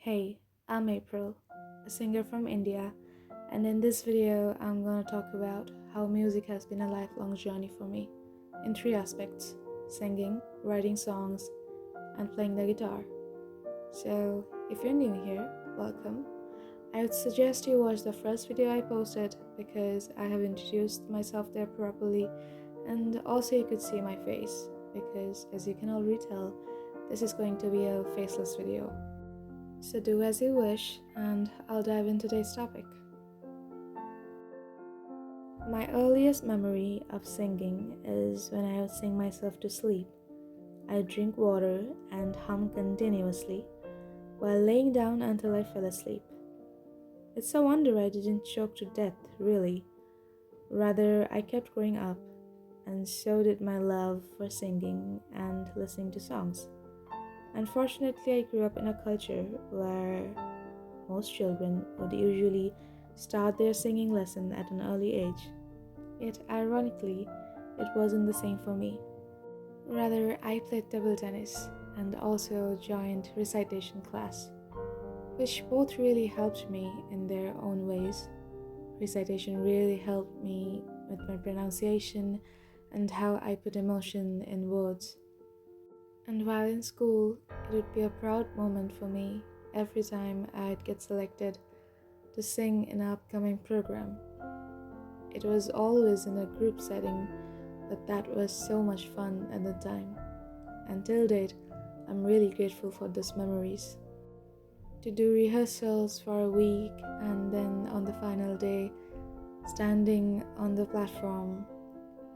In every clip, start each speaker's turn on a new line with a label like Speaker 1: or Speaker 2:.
Speaker 1: Hey, I'm April, a singer from India, and in this video, I'm gonna talk about how music has been a lifelong journey for me in three aspects: singing, writing songs, and playing the guitar. So, if you're new here, welcome. I would suggest you watch the first video I posted because I have introduced myself there properly, and also you could see my face because, as you can already tell, this is going to be a faceless video. So do as you wish, and I'll dive into today's topic. My earliest memory of singing is when I would sing myself to sleep. I'd drink water and hum continuously while laying down until I fell asleep. It's a wonder I didn't choke to death, really. Rather, I kept growing up, and so did my love for singing and listening to songs. Unfortunately, I grew up in a culture where most children would usually start their singing lesson at an early age. Yet, ironically, it wasn't the same for me. Rather, I played table tennis and also joined recitation class, which both really helped me in their own ways. Recitation really helped me with my pronunciation and how I put emotion in words. And while in school, it would be a proud moment for me every time I'd get selected to sing in an upcoming program. It was always in a group setting, but that was so much fun at the time. Until date, I'm really grateful for those memories. To do rehearsals for a week and then on the final day, standing on the platform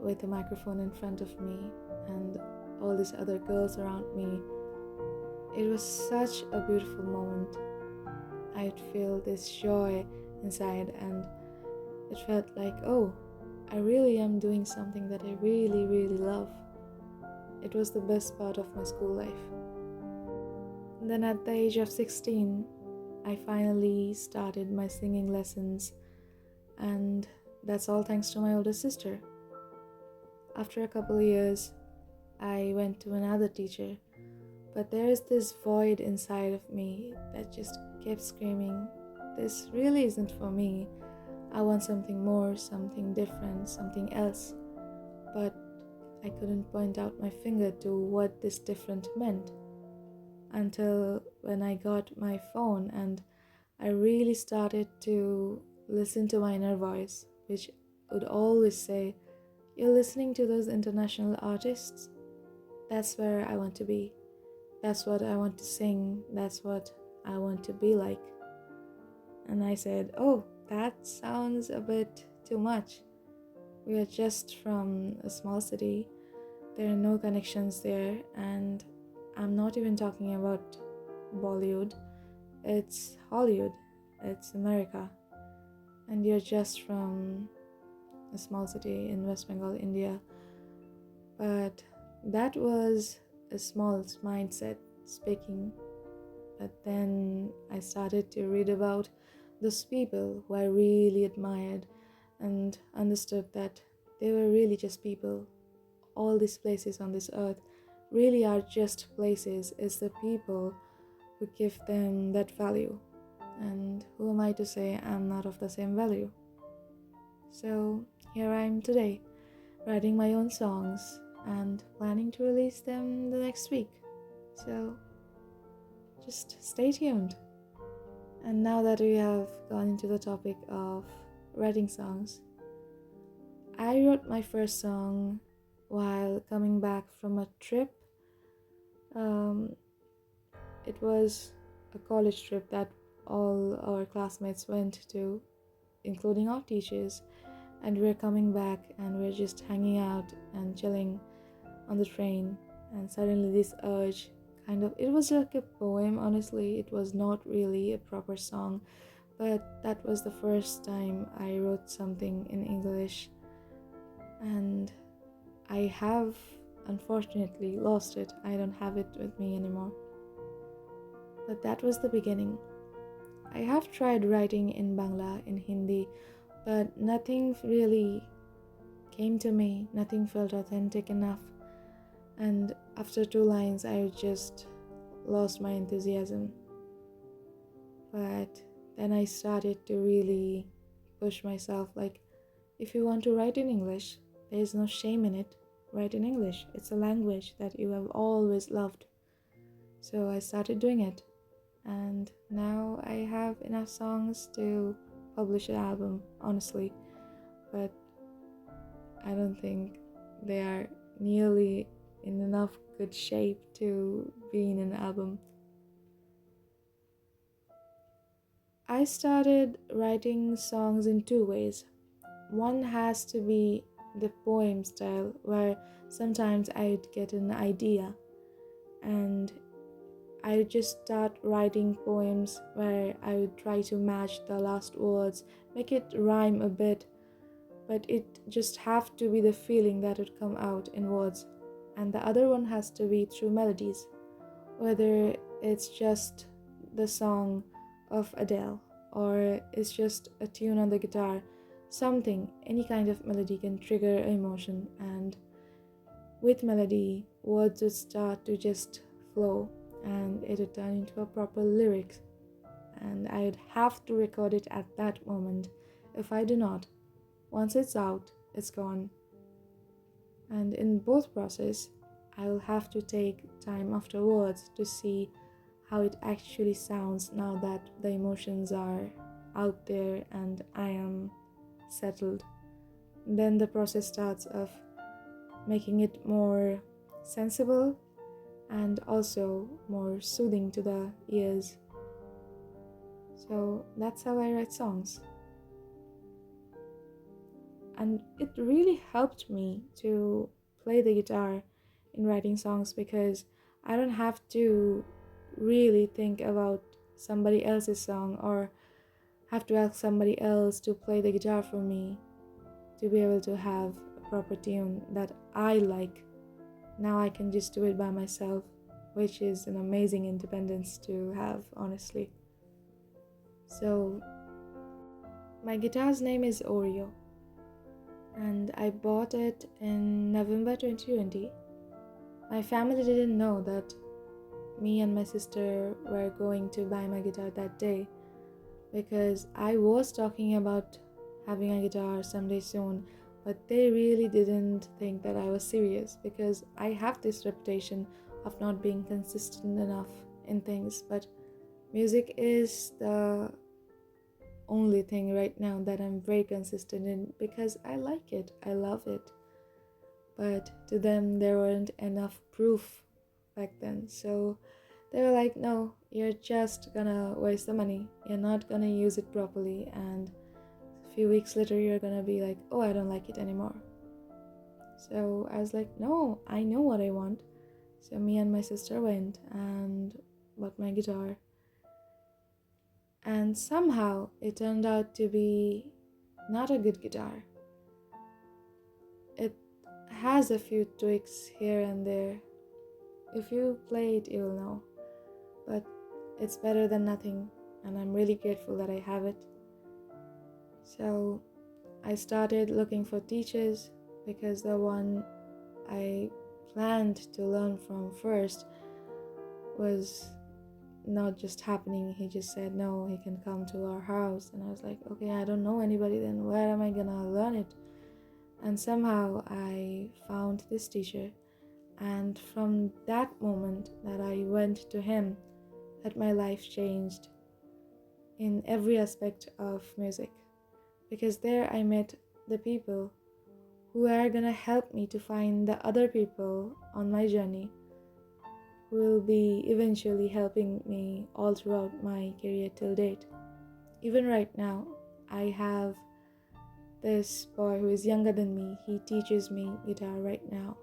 Speaker 1: with a microphone in front of me and all these other girls around me, it was such a beautiful moment. I'd feel this joy inside, and it felt like, oh, I really am doing something that I really, really love. It was the best part of my school life. Then at the age of 16, I finally started my singing lessons, and that's all thanks to my older sister. After a couple of years, I went to another teacher, but there is this void inside of me that just kept screaming, this really isn't for me. I want something more, something different, something else. But I couldn't point out my finger to what this different meant until when I got my phone and I really started to listen to my inner voice, which would always say, "You're listening to those international artists? That's where I want to be. That's what I want to sing. That's what I want to be like." And I said, "Oh, that sounds a bit too much. We are just from a small city. There are no connections there, and I'm not even talking about Bollywood. It's Hollywood. It's America. And you're just from a small city in West Bengal, India." But that was a small mindset speaking. But then I started to read about those people who I really admired and understood that they were really just people. All these places on this earth really are just places. It's the people who give them that value. And who am I to say I'm not of the same value? So here I am today, writing my own songs and planning to release them the next week. So just stay tuned. And now that we have gone into the topic of writing songs, I wrote my first song while coming back from a trip. Um, it was a college trip that all our classmates went to, including our teachers, and we're coming back and we're just hanging out and chilling on the train, and suddenly this urge it was like a poem. Honestly, it was not really a proper song, but that was the first time I wrote something in English, and I have unfortunately lost it. I don't have it with me anymore, but that was the beginning. I have tried writing in Bangla, in Hindi, but nothing really came to me. Nothing felt authentic enough. And after 2 lines, I just lost my enthusiasm. But then I started to really push myself, like, if you want to write in English, there is no shame in it. Write in English. It's a language that you have always loved. So I started doing it, and now I have enough songs to publish an album, honestly. But I don't think they are nearly in enough good shape to be in an album. I started writing songs in two ways. One has to be the poem style, where sometimes I'd get an idea and I would just start writing poems where I would try to match the last words, make it rhyme a bit, but it just have to be the feeling that would come out in words. And the other one has to be through melodies, whether it's just the song of Adele or it's just a tune on the guitar, something, any kind of melody can trigger emotion, and with melody, words would start to just flow and it would turn into a proper lyric. And I would have to record it at that moment. If I do not, once it's out, it's gone. And in both process, I will have to take time afterwards to see how it actually sounds now that the emotions are out there and I am settled. Then the process starts of making it more sensible and also more soothing to the ears. So that's how I write songs. And it really helped me to play the guitar in writing songs, because I don't have to really think about somebody else's song or have to ask somebody else to play the guitar for me to be able to have a proper tune that I like. Now I can just do it by myself, which is an amazing independence to have, honestly. So, my guitar's name is Oreo, and I bought it in November 2020. My family didn't know that me and my sister were going to buy my guitar that day, because I was talking about having a guitar someday soon, but they really didn't think that I was serious, because I have this reputation of not being consistent enough in things. But music is the only thing right now that I'm very consistent in, because I like it, I love it. But to them, there weren't enough proof back then, so they were like, no, you're just gonna waste the money, you're not gonna use it properly, and a few weeks later you're gonna be like, oh, I don't like it anymore. So I was like, no, I know what I want. So me and my sister went and bought my guitar, and somehow it turned out to be not a good guitar. It has a few tweaks here and there. If you play it, you'll know. But it's better than nothing, and I'm really grateful that I have it. So I started looking for teachers, because the one I planned to learn from first was not just happening. He just said no, he can come to our house, and I was like, okay, I don't know anybody, then where am I gonna learn it? And somehow I found this teacher, and from that moment that I went to him, that my life changed in every aspect of music, because there I met the people who are gonna help me to find the other people on my journey, who will be eventually helping me all throughout my career till date. Even right now, I have this boy who is younger than me. He teaches me guitar right now,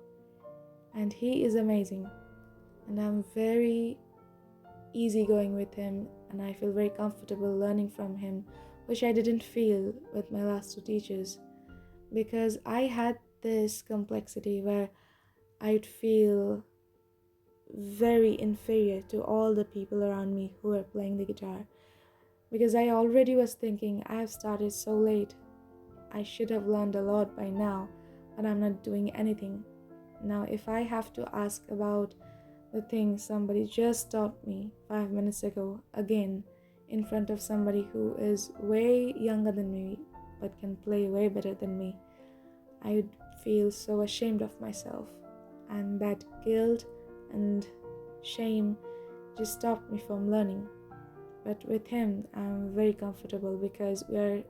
Speaker 1: and he is amazing, and I'm very easygoing with him, and I feel very comfortable learning from him, which I didn't feel with my last two teachers, because I had this complexity where I'd feel very inferior to all the people around me who were playing the guitar, because I already was thinking, I have started so late, I should have learned a lot by now, but I'm not doing anything. Now if I have to ask about the thing somebody just taught me 5 minutes ago again, in front of somebody who is way younger than me but can play way better than me, I would feel so ashamed of myself, and that guilt and shame just stopped me from learning. But with him, I'm very comfortable because we are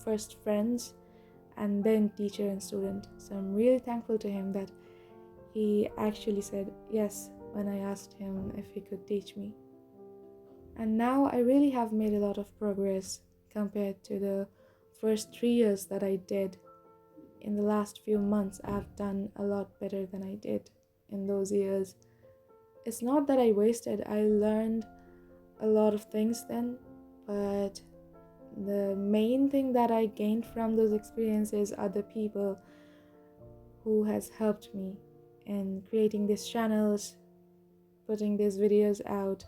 Speaker 1: first friends and then teacher and student. So I'm really thankful to him that he actually said yes when I asked him if he could teach me. And now I really have made a lot of progress compared to the first 3 years that I did. In the last few months, I've done a lot better than I did in those years. It's not that I wasted, I learned a lot of things then, but the main thing that I gained from those experiences are the people who has helped me in creating these channels, putting these videos out,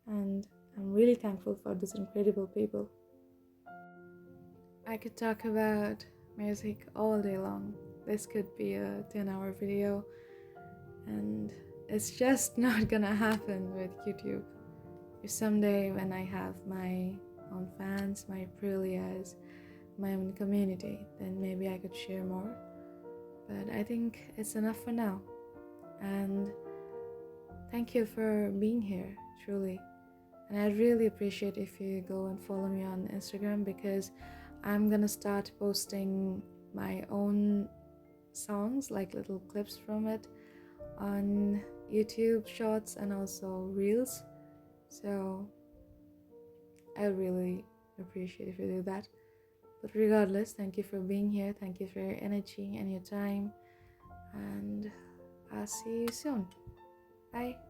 Speaker 1: and I'm really thankful for these incredible people. I could talk about music all day long. This could be a 10-hour video, and it's just not gonna happen with YouTube. If someday when I have my own fans, my Aprilias, my own community, then maybe I could share more. But I think it's enough for now. And thank you for being here, truly. And I'd really appreciate if you go and follow me on Instagram, because I'm gonna start posting my own songs, like little clips from it, on YouTube Shorts and also Reels. So I really appreciate if you do that. But regardless, thank you for being here. Thank you for your energy and your time. And I'll see you soon. Bye.